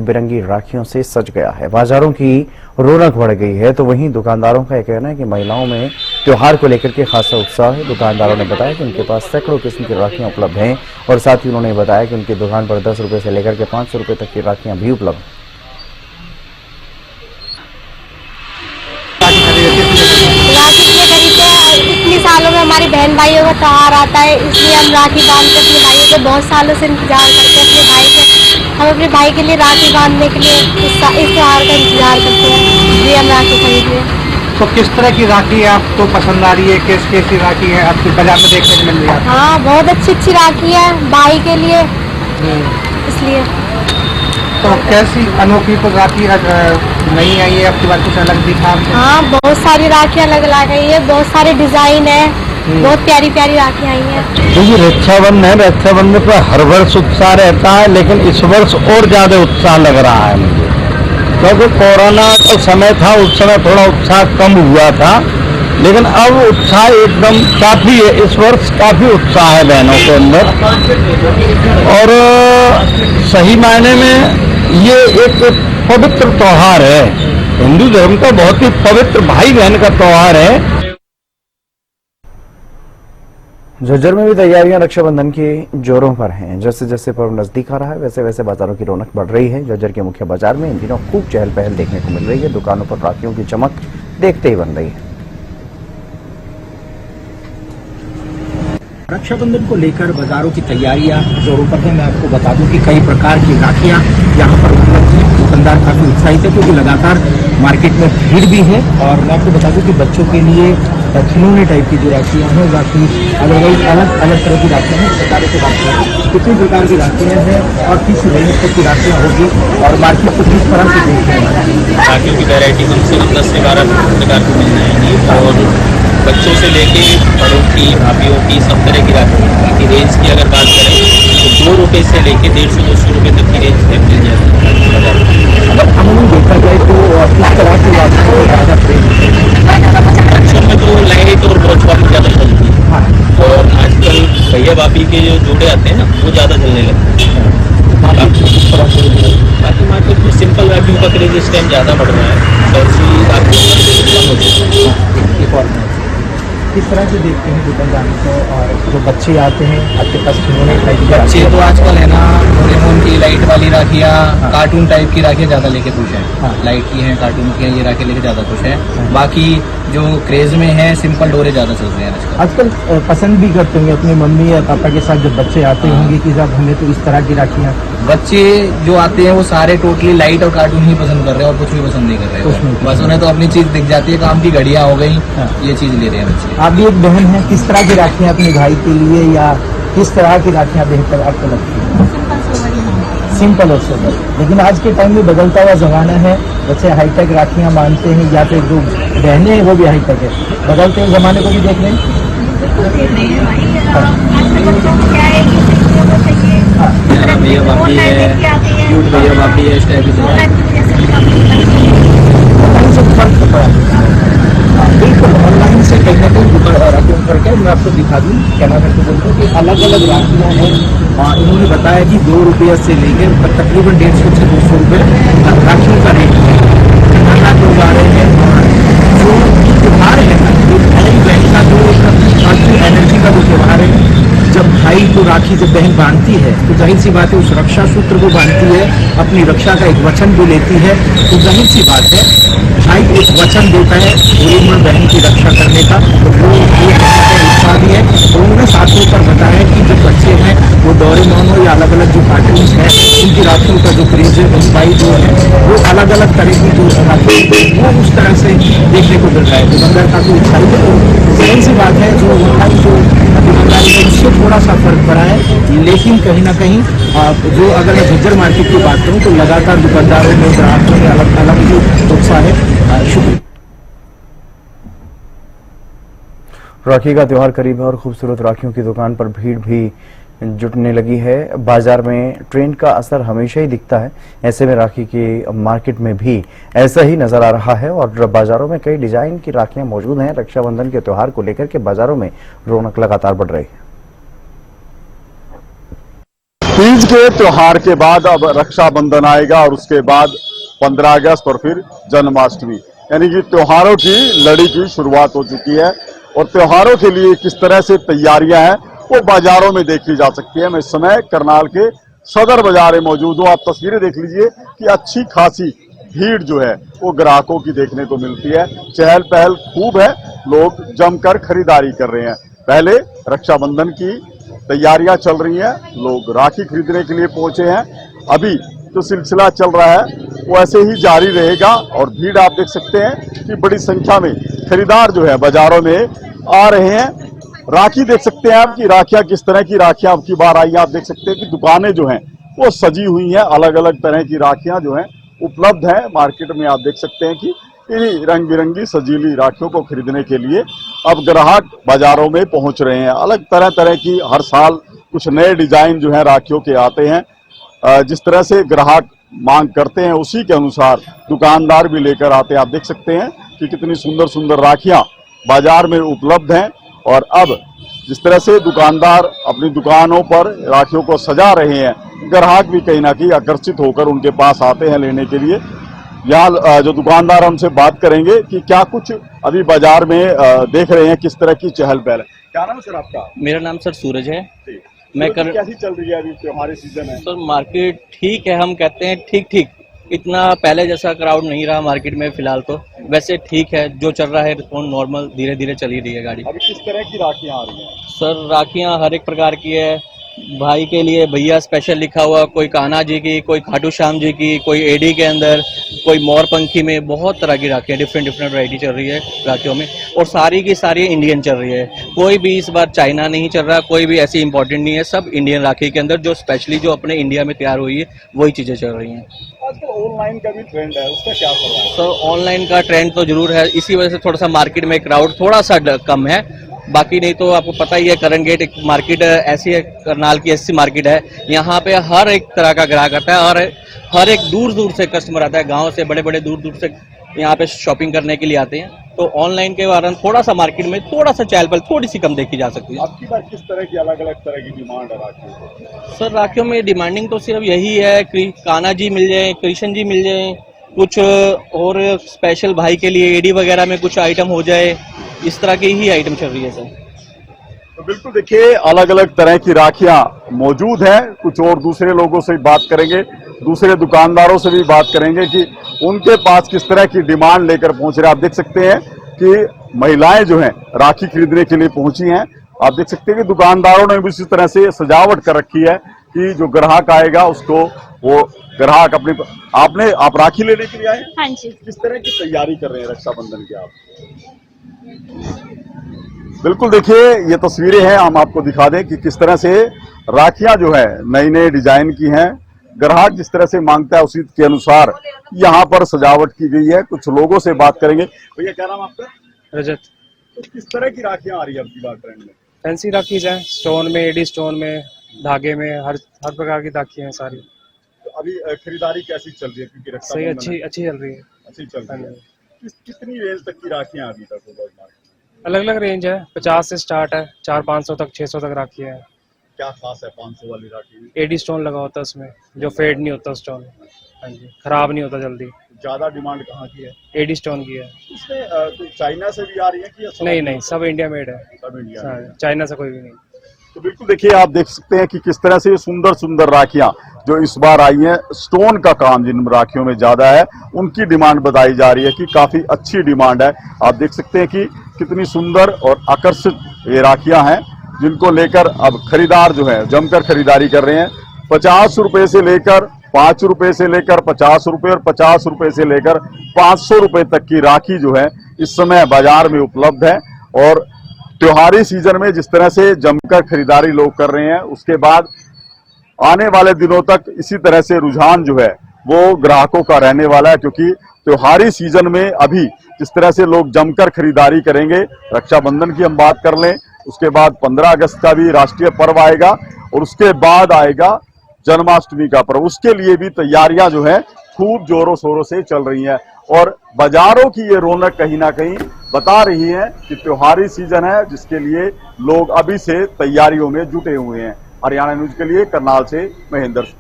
बिरंगी राखियों से सज गया है। बाजारों की रौनक बढ़ गई है, तो वहीं दुकानदारों का यह कहना है कि महिलाओं में त्योहार को लेकर के खासा उत्साह है। दुकानदारों ने बताया कि उनके पास सैकड़ों किस्म की राखियां उपलब्ध हैं और साथ ही उन्होंने बताया कि उनकी दुकान पर 10 रुपए से लेकर के 500 रुपए तक की राखियां भी उपलब्ध हैं। राखी इसलिए खरीदते हैं, इतनी सालों में हमारी बहन भाइयों का त्योहार आता है, इसलिए हम राखी बांधते अपने भाइयों के बहुत सालों से इंतजार करते हैं अपने भाई के। हम अपने भाई के लिए राखी बांधने के लिए इस त्योहार का इंतजार करते हैं, इसलिए हम राखी खरीद रहे हैं। तो किस तरह की राखी आपको पसंद आ रही है? कैसी राखी है आपकी बाजार में देखने को मिल रही है? हाँ, बहुत अच्छी राखी है भाई के लिए, इसलिए। तो कैसी अनोखी तो राखी नहीं आई है आपकी बार, कुछ अलग दिखा? हाँ, बहुत सारी राखियाँ अलग अलग आई है, बहुत सारे डिजाइन है, बहुत प्यारी प्यारी राखियाँ आई हैं। क्योंकि रक्षाबंधन है, रक्षाबंधन पर हर वर्ष उत्साह रहता है, लेकिन इस वर्ष और ज्यादा उत्साह लग रहा है मुझे, क्योंकि कोरोना का समय था, उस समय थोड़ा उत्साह कम हुआ था, लेकिन अब उत्साह एकदम काफी है। इस वर्ष काफी उत्साह है बहनों के अंदर, और सही मायने में ये एक पवित्र त्योहार है। हिंदू धर्म का बहुत ही पवित्र भाई बहन का त्योहार है। झज्जर में भी तैयारियां रक्षाबंधन के जोरों पर हैं। जैसे जैसे पर्व नजदीक आ रहा है, वैसे वैसे बाजारों की रौनक बढ़ रही है। झज्जर के मुख्य बाजार में इन दिनों खूब चहल पहल देखने को मिल रही है। दुकानों पर राखियों की चमक देखते ही बन रही है। रक्षाबंधन को लेकर बाजारों की तैयारियां जोरों पर है। मैं आपको बता दूं कि कई प्रकार की राखियां यहाँ पर उपलब्ध हैं। दुकानदार काफी उत्साहित है क्योंकि लगातार मार्केट में भीड़ भी है। और मैं आपको बता दूं कि बच्चों के लिए खिलौने टाइप की जो राखियां हैं, बाकी अलग अलग तरह की राखियां हैं। प्रकारों से बात करें कितनी प्रकार की राखियां हैं और किस रेंज तक की राखियां होगी और मार्केट को किस तरह से देखते हैं। राखियों की वैरायटी कम से कम 10 से 12 प्रकार की मिल जाएंगी, और बच्चों से लेके बड़ों की, भाभीयों की, सब तरह की राखी की रेंज की अगर बात करें तो 2 रुपये से लेके 150-200 रुपये तक की रेंज में मिल जाती है। अगर अमूमन देखा जाए तो किस तरह की राखियों ज़्यादा बच्चों में तो लाइट और वॉच वाली ज़्यादा चलती है, और आजकल भैया भाभी के जो जोड़े आते हैं ना, वो ज़्यादा चलने लगते हैं। बाकी मार्केट में सिंपल राखियों का क्रेज इस टाइम ज़्यादा बढ़ रहा है। फैंसी राखियों का कम हो चुका है। किस तरह से देखते हैं दुकानदार को? और जो बच्चे आते हैं आपके पास खिलौने टाइप के बच्चे तो आजकल है ना, डोरेमोन की लाइट वाली राखियाँ, कार्टून टाइप की राखियाँ ज़्यादा लेके खुश हैं। लाइट की हैं, कार्टून की हैं, ये राखियाँ लेके ज़्यादा खुश हैं। बाकी जो क्रेज में है, सिंपल डोरे ज़्यादा चल रहे हैं आजकल। पसंद भी करते होंगे अपनी मम्मी या पापा के साथ जब बच्चे आते होंगे कि साहब हमें तो इस तरह की राखियाँ। बच्चे जो आते हैं वो सारे टोटली लाइट और कार्टून ही पसंद कर रहे हैं, और कुछ भी पसंद नहीं कर रहे हैं। बस उन्हें तो अपनी चीज़ दिख जाती है, काम की घड़ियाँ हो गई, ये चीज़ ले रहे हैं बच्चे। आप भी एक बहन है, किस तरह की राखियाँ अपने भाई के लिए या किस तरह की राखियाँ बेहतर आपको लगती है? सिंपल और सोबर। लेकिन आज के टाइम में बदलता हुआ जमाना है, बच्चे हाईटेक राखियाँ मानते हैं, या फिर जो बहनें हैं वो भी हाईटेक है। बदलते हुए जमाने को भी देख रहे हैं। भैया भाभी है, क्यूट भैया भाभी है, इस टाइप की बिल्कुल ऑनलाइन से कहीं ना कहीं राखियों करके मैं आपको दिखा दूँ। कैमरा करके बोलते हैं कि अलग अलग राखियाँ हैं। इन्होंने बताया कि 2 रुपये से लेकर तकरीबन 150 से 200 रुपये राखियों का रेट है। लोग आ रहे हैं, जो त्योहार है ना, भाई बहन का जो एनर्जी का जो त्योहार है। जब भाई को राखी जब बहन बांधती है तो जाहिर सी बात है उस रक्षा सूत्र को बांधती है, अपनी रक्षा का एक वचन भी लेती है। तो जाहिर सी बात है भाई एक वचन देता है पूरी उम्र बहन की रक्षा करने का, तो वो उत्साह भी है। तो उन्होंने साथ होकर बताया कि जो बच्चे हैं वो डोरेमोन हो या अलग अलग जो कार्टून्स हैं, उनकी राखियों का जो क्रेज है, भाई जो है वो अलग अलग तरह की जो राखी वो उस तरह से देखने को मिल रहा है। दुकानदार काफी उत्साहित है। तो जाहिर सी बात है जो ऑनलाइन जो दुकानदारी है उससे थोड़ा सा फर्क पड़ा है, लेकिन कहीं ना कहीं जो अगर मैं झज्जर मार्केट की बात करूं तो लगातार दुकानदारों में, ग्राहकों में अलग अलग जो उत्साह है। शुक्रिया। राखी का त्योहार करीब है और खूबसूरत राखियों की दुकान पर भीड़ भी जुटने लगी है। बाजार में ट्रेंड का असर हमेशा ही दिखता है, ऐसे में राखी की मार्केट में भी ऐसा ही नजर आ रहा है और बाजारों में कई डिजाइन की राखियां मौजूद हैं। रक्षाबंधन के त्योहार को लेकर के बाजारों में रौनक लगातार बढ़ रही है। तीज के त्योहार के बाद अब रक्षाबंधन आएगा और उसके बाद 15 अगस्त और फिर जन्माष्टमी, यानी कि त्योहारों की लड़ी की शुरुआत हो चुकी है। और त्योहारों के लिए किस तरह से तैयारियां हैं वो बाजारों में देखी जा सकती है। मैं इस समय करनाल के सदर बाजार में मौजूद हूँ। आप तस्वीरें देख लीजिए कि अच्छी खासी भीड़ जो है वो ग्राहकों की देखने को मिलती है। चहल पहल खूब है, लोग जमकर खरीदारी कर रहे हैं। पहले रक्षाबंधन की तैयारियां चल रही हैं, लोग राखी खरीदने के लिए पहुंचे हैं। अभी जो सिलसिला चल रहा है वो ऐसे ही जारी रहेगा और भीड़ आप देख सकते हैं कि बड़ी संख्या में खरीदार जो है बाजारों में आ रहे हैं। राखी देख सकते हैं आप कि राखियां किस तरह की राखियां अब की बार आई हैं। आप देख सकते हैं कि दुकानें जो हैं वो सजी हुई हैं, अलग अलग तरह की राखियां जो हैं उपलब्ध हैं मार्केट में। आप देख सकते हैं कि इन्हीं रंग बिरंगी सजीली राखियों को खरीदने के लिए अब ग्राहक बाजारों में पहुंच रहे हैं। अलग तरह तरह की हर साल कुछ नए डिजाइन जो है राखियों के आते हैं। जिस तरह से ग्राहक मांग करते हैं उसी के अनुसार दुकानदार भी लेकर आते हैं। आप देख सकते हैं कि कितनी सुंदर सुंदर राखियां बाजार में उपलब्ध हैं। और अब जिस तरह से दुकानदार अपनी दुकानों पर राखियों को सजा रहे हैं, ग्राहक भी कहीं ना कहीं आकर्षित होकर उनके पास आते हैं लेने के लिए। यहाँ जो दुकानदार हमसे बात करेंगे कि क्या कुछ अभी बाजार में देख रहे हैं, किस तरह की चहल पहल है। क्या नाम है सर आपका? मेरा नाम सर सूरज है। कैसी चल रही है अभी त्योहारी सीजन है? सर मार्केट ठीक है, हम कहते हैं ठीक ठीक, इतना पहले जैसा क्राउड नहीं रहा मार्केट में फिलहाल, तो वैसे ठीक है, जो चल रहा है रिस्पॉन्स नॉर्मल धीरे धीरे चल ही रही है गाड़ी। अभी किस तरह की राखियां आ रही हैं? सर राखियां हर एक प्रकार की है। भाई के लिए भैया स्पेशल लिखा हुआ, कोई कान्हा जी की, कोई खाटू श्याम जी की, कोई एडी के अंदर, कोई मोरपंखी में, बहुत तरह की राखियां डिफरेंट वैरायटी चल रही है राखियों में। और सारी की सारी इंडियन चल रही है, कोई भी इस बार चाइना नहीं चल रहा, कोई भी ऐसी इंपॉर्टेंट नहीं है, सब इंडियन राखी के अंदर जो स्पेशली जो अपने इंडिया में तैयार हुई है वही चीजें चल रही हैं। आजकल ऑनलाइन का भी ट्रेंड है, उसका क्या कर रहा है? सर ऑनलाइन का ट्रेंड तो जरूर है, इसी वजह से थोड़ा सा मार्केट में क्राउड थोड़ा सा कम है। बाकी नहीं तो आपको पता ही है करन गेट एक मार्केट ऐसी है, करनाल की ऐसी मार्केट है, यहाँ पे हर एक तरह का ग्राहक आता है और हर एक दूर दूर से कस्टमर आता है, गांव से बड़े बड़े दूर दूर से यहाँ पे शॉपिंग करने के लिए आते हैं। तो ऑनलाइन के कारण थोड़ा सा मार्केट में थोड़ा सा चहल पहल थोड़ी सी कम देखी जा सकती है। आपकी बात किस तरह की अलग अलग तरह की डिमांड है राखियों? सर राखियों में डिमांडिंग तो सिर्फ यही है कि कान्हा जी मिल जाए, कृष्ण जी मिल जाए, कुछ और स्पेशल भाई के लिए एडी वगैरह में कुछ आइटम हो जाए, इस तरह की ही आइटम चल रही है सर। तो बिल्कुल देखिए अलग अलग तरह की राखियां मौजूद हैं। कुछ और दूसरे लोगों से भी बात करेंगे, दूसरे दुकानदारों से भी बात करेंगे कि उनके पास किस तरह की डिमांड लेकर पहुंच रहे हैं। आप देख सकते हैं कि महिलाएं जो हैं राखी खरीदने के लिए पहुंची हैं। आप देख सकते हैं कि दुकानदारों ने भी इसी तरह से सजावट कर रखी है कि जो ग्राहक आएगा उसको वो ग्राहक अपने आप राखी लेने के लिए आए। हाँ जी। किस तरह की तैयारी कर रहे हैं रक्षाबंधन की आप? बिल्कुल देखिए ये तस्वीरें हैं, हम आपको दिखा दें कि किस तरह से राखियां जो है नई नई डिजाइन की हैं। ग्राहक जिस तरह से मांगता है उसी के अनुसार यहाँ पर सजावट की गई है। कुछ लोगों से बात करेंगे। भैया क्या नाम आपका? रजत। तो किस तरह की राखियां आ रही है अब की बार ट्रेंड में? फैंसी राखीज है, स्टोन में, एडी स्टोन में, धागे में, हर प्रकार की राखी हैं सारी। तो अभी खरीदारी कैसी चल रही है? क्योंकि सही अच्छी चल रही है। अच्छी चल रही है। कितनी रेंज तक की राखियां अभी तक होगा मार्केट में? अलग अलग रेंज है, 50 से स्टार्ट है, 400-500 तक, 600 तक राखी है। क्या खास है 500 वाली राखी में? एडी स्टोन लगा होता है उसमें, जो फेड नहीं होता स्टोन। हाँ जी, खराब नहीं होता जल्दी। ज्यादा डिमांड कहाँ की है? एडी स्टोन की है। इसमें कोई चाइना से भी आ रही है कि नहीं, सब इंडिया मेड है। सब इंडिया हाँ, चाइना से कोई भी नहीं। तो बिल्कुल देखिए आप देख सकते हैं कि किस तरह से सुंदर सुंदर राखियां जो इस बार आई हैं, स्टोन का काम जिन राखियों में ज्यादा है उनकी डिमांड बताई जा रही है कि काफी अच्छी डिमांड है। आप देख सकते हैं कि कितनी सुंदर और आकर्षित ये राखियां हैं जिनको लेकर अब खरीदार जो है जमकर खरीदारी कर रहे हैं। 50 रुपए से लेकर 5 रुपए से लेकर 50 रुपए और 50 रुपए से लेकर 500 रुपए तक की राखी जो है इस समय बाजार में उपलब्ध है। और त्योहारी सीजन में जिस तरह से जमकर खरीदारी लोग कर रहे हैं उसके बाद आने वाले दिनों तक इसी तरह से रुझान जो है वो ग्राहकों का रहने वाला है। क्योंकि त्योहारी सीजन में अभी जिस तरह से लोग जमकर खरीदारी करेंगे, रक्षाबंधन की हम बात कर लें, उसके बाद 15 अगस्त का भी राष्ट्रीय पर्व आएगा और उसके बाद आएगा जन्माष्टमी का पर्व। उसके लिए भी तैयारियां जो है खूब जोरों शोरों से चल रही हैं और बाजारों की ये रौनक कहीं ना कहीं बता रही है कि त्योहारी सीजन है जिसके लिए लोग अभी से तैयारियों में जुटे हुए हैं। हरियाणा न्यूज के लिए करनाल से महेंद्र।